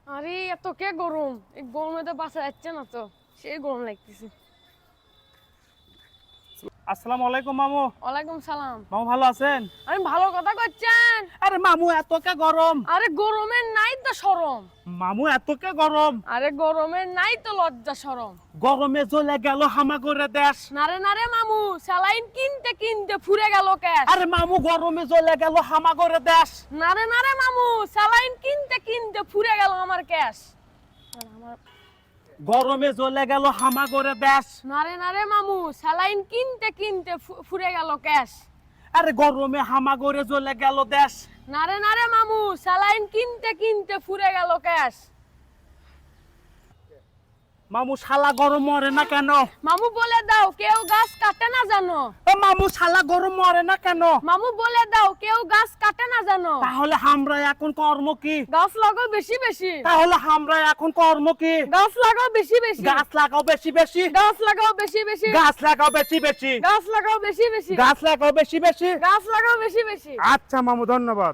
আরে এত কে গরম, এই গরমে তো বাসা যাচ্ছে না তো, সেই গরম লাগতেছে। আসসালামু আলাইকুম মামু। ওয়ালাইকুম সালাম। মামু ভালো আছেন? আরে ভালো কথা করছেন। আরে মামু এত কে গরম? আরে গরমের নাই তো শরম। মামু এত কে গরম? আরে গরমের নাই তো লজ্জা শরম। গরমে জ্বলে গেল হামাগরে দেশ। নারে মামু, স্যালাইন কিনতে কিনতে ফুরে গেল ক্যাশ। আরে মামু গরমে জ্বলে গেল হামাগরে দেশ। নারে মামু, স্যালাইন কিনতে কিনতে ফুরে গেল আমার ক্যাশ। গরমে জ্বলে গেল হামাগরে দেশ। নারে মামু, স্যালাইন কিনতে কিনতে ফুরে গেল ক্যাশ। আরে গরমে হামাগরে জ্বলে গেল দেশ। নারে মামু, স্যালাইন কিনতে কিনতে ফুরে গেল ক্যাশ। মামু শালা গরম মরে না কেন? মামু বলে দাও কেউ গাছ কাটে না জানো। মামু শালা গরম মরে না কেন? মামু বলে দাও কেউ গাছ কাটে না জানো। তাহলে আমরা এখন কর্ম কি? গাছ লাগাও বেশি বেশি। তাহলে আমরা এখন কর্ম কি? গাছ লাগাও বেশি বেশি। গাছ লাগাও বেশি বেশি। গাছ লাগাও বেশি বেশি। গাছ লাগাও বেশি বেশি। গাছ লাগাও বেশি বেশি। গাছ লাগাও বেশি বেশি। গাছ লাগাও বেশি বেশি। আচ্ছা মামু ধন্যবাদ।